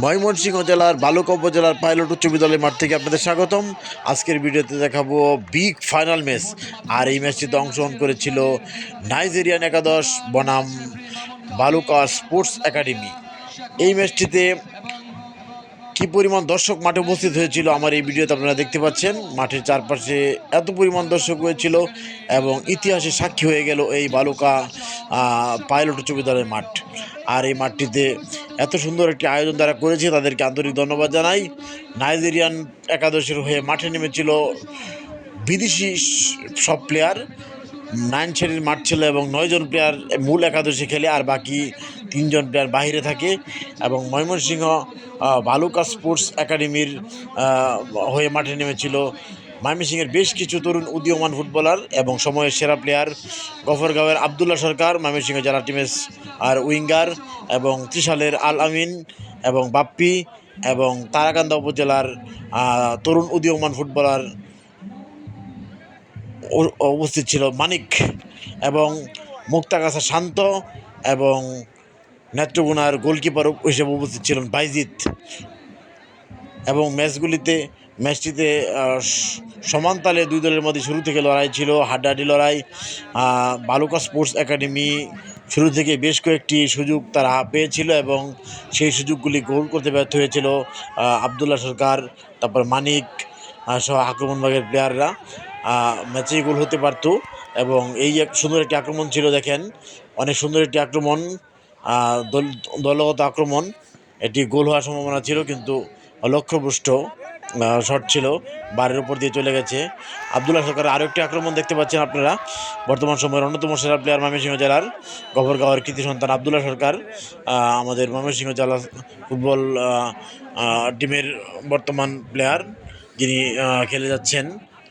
ময়মনসিংহ জেলার বালুকা উপজেলার পাইলট উচ্চ বিদ্যালয় মাঠ থেকে আপনাদের স্বাগতম। আজকের ভিডিওতে দেখাবো বিগ ফাইনাল ম্যাচ। আর এই ম্যাচটিতে অংশগ্রহণ করেছিল নাইজেরিয়ান একাদশ বনাম বালুকা স্পোর্টস একাডেমি। এই ম্যাচটিতে কী পরিমাণ দর্শক মাঠে উপস্থিত হয়েছিল আমার এই ভিডিওতে আপনারা দেখতে পাচ্ছেন। মাঠের চারপাশে এত পরিমাণ দর্শক হয়েছিল এবং ইতিহাসে সাক্ষী হয়ে গেল এই বালুকা পাইলট উচ্চ বিদ্যালয়ের মাঠ। আর এই মাঠটিতে এত সুন্দর একটি আয়োজন তারা করেছে, তাদেরকে আন্তরিক ধন্যবাদ জানাই। নাইজেরিয়ান একাদশের হয়ে মাঠে নেমেছিল বিদেশি সব প্লেয়ার। 9 শ্রেণীর মাঠ ছিল এবং 9 জন প্লেয়ার মূল একাদশে খেলে, আর বাকি 3 জন প্লেয়ার বাহিরে থাকে। এবং ময়মনসিংহ বালুকা স্পোর্টস একাডেমির হয়ে মাঠে নেমেছিল ময়মনসিংহের বেশ কিছু তরুণ উদীয়মান ফুটবলার এবং সময়ের সেরা প্লেয়ার গফরগাঁওয়ের আবদুল্লাহ সরকার, ময়মনসিংহ জেলা টিমের আর উইঙ্গার, এবং ত্রিশালের আল আমিন এবং বাপ্পি, এবং তারাকান্দা উপজেলার তরুণ উদীয়মান ফুটবলার উপস্থিত ছিল মানিক, এবং মুক্তাগাছা শান্ত, এবং নেত্রকোনার গোলকিপার হিসেবে উপস্থিত ছিলেন বাইজিৎ। এবং ম্যাচটিতে সমান তালে দুই দলের মধ্যে শুরু থেকে লড়াই ছিল, হাড্ডাহাড্ডি লড়াই। বালুকা স্পোর্টস একাডেমি শুরু থেকে বেশ কয়েকটি সুযোগ তারা পেয়েছিল এবং সেই সুযোগগুলি গোল করতে ব্যর্থ হয়েছিল আবদুল্লাহ সরকার, তারপর মানিক সহ আক্রমণভাগের প্লেয়াররা। ম্যাচেই গোল হতে পারত এবং এই এক সুন্দর একটি আক্রমণ ছিল। দেখেন, অনেক সুন্দর একটি আক্রমণ, দলগত আক্রমণ। এটি গোল হওয়ার সম্ভাবনা ছিল কিন্তু লক্ষ্যভ্রষ্ট শট ছিল, বারের উপর দিয়ে চলে গেছে। আবদুল্লাহ সরকারের আরও একটি আক্রমণ দেখতে পাচ্ছেন আপনারা। বর্তমান সময়ের অন্যতম সেরা প্লেয়ার ময়মনসিংহ জেলার গফরগাঁওয়ের কৃতি সন্তান আবদুল্লাহ সরকার, আমাদের ময়মনসিংহ জেলা ফুটবল টিমের বর্তমান প্লেয়ার যিনি খেলে যাচ্ছেন,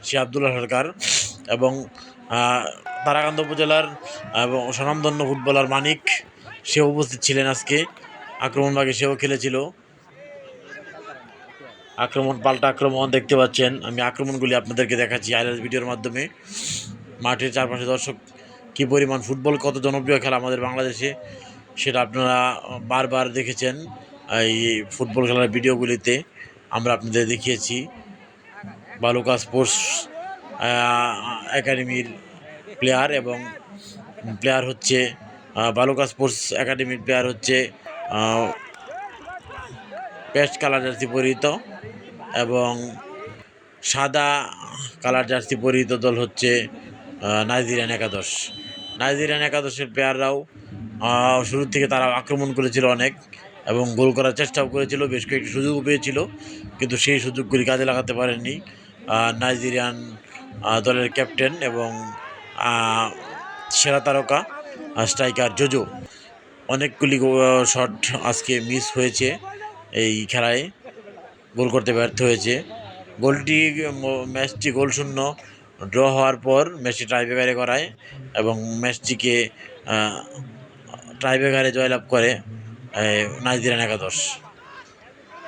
সে আবদুল্লাহ সরকার। এবং তারাকান্দা উপজেলার এবং স্বনামধন্য ফুটবলার মানিক, সেও উপস্থিত ছিলেন আজকে আক্রমণভাগে, সেও খেলেছিল। আক্রমণ পাল্টা আক্রমণ দেখতে পাচ্ছেন। আমি আক্রমণগুলি আপনাদেরকে দেখাচ্ছি হাইলাইট ভিডিওর মাধ্যমে। মাঠের চারপাশে দর্শক, কী পরিমাণ ফুটবল কত জনপ্রিয় খেলা আমাদের বাংলাদেশে, সেটা আপনারা বারবার দেখেছেন এই ফুটবল খেলার ভিডিওগুলিতে। আমরা আপনাদের দেখিয়েছি বালুকা স্পোর্টস একাডেমির প্লেয়ার, এবং প্লেয়ার হচ্ছে বালুকা স্পোর্টস একাডেমির প্লেয়ার হচ্ছে পেস্ট কালার জার্সি পরিহিত, এবং সাদা কালার জার্সি পরিহিত দল হচ্ছে নাইজেরিয়ান একাদশ। নাইজেরিয়ান একাদশের প্লেয়াররাও শুরু থেকে তারা আক্রমণ করেছিল অনেক এবং গোল করার চেষ্টাও করেছিল, বেশ কয়েকটি সুযোগও পেয়েছিল, কিন্তু সেই সুযোগগুলি কাজে লাগাতে পারেননি নাইজেরিয়ান দলের ক্যাপ্টেন এবং সেরা তারকা স্ট্রাইকার জোজো। অনেকগুলি শট আজকে মিস হয়েছে এই খেলায়, গোল করতে ব্যর্থ হয়েছে। ম্যাচটি গোলশূন্য ড্র হওয়ার পর ম্যাচটি টাইব্রেকারে করায় এবং ম্যাচটিকে টাইব্রেকারে জয়লাভ করে নাইজেরিয়ান একাদশ।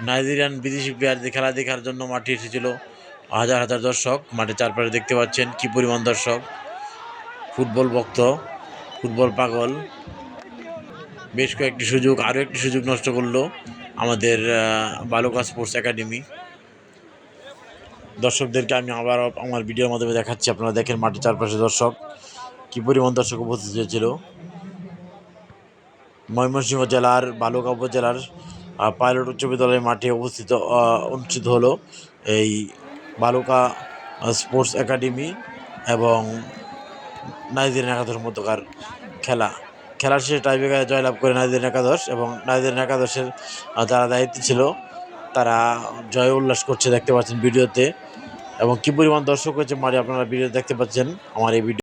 নাইজেরিয়ান বিদেশি প্লেয়ারদের খেলা দেখার জন্য মাঠে এসেছিল হাজার হাজার দর্শক। মাঠের চারপাশে দেখতে পাচ্ছেন কী পরিমাণ দর্শক, ফুটবল ভক্ত, ফুটবল পাগল। বেশ কয়েকটি সুযোগ, আরও একটি সুযোগ নষ্ট করলো আমাদের বালুকা স্পোর্টস একাডেমি। দর্শকদেরকে আমি আবার আমার ভিডিওর মাধ্যমে দেখাচ্ছি, আপনারা দেখেন মাঠের চারপাশে দর্শক, কী পরিমাণ দর্শক উপস্থিত হয়েছিল। ময়মনসিংহ জেলার বালুকা উপজেলার পাইলট উচ্চ বিদ্যালয়ের মাঠে অনুষ্ঠিত হলো এই বালুকা স্পোর্টস একাডেমি এবং নাইজেরিয়ান একাদশের মধ্যকার খেলার শেষে টাইব্রেকারে জয়লাভ করে নাইজেরিয়ান একাদশ, এবং নাইজেরিয়ান একাদশের যারা দায়িত্বে ছিল তারা জয় উল্লাস করছে দেখতে পাচ্ছেন ভিডিওতে। এবং কী পরিমাণ দর্শক হয়েছে মাঠে আপনারা ভিডিও দেখতে পাচ্ছেন আমার এই ভিডিও।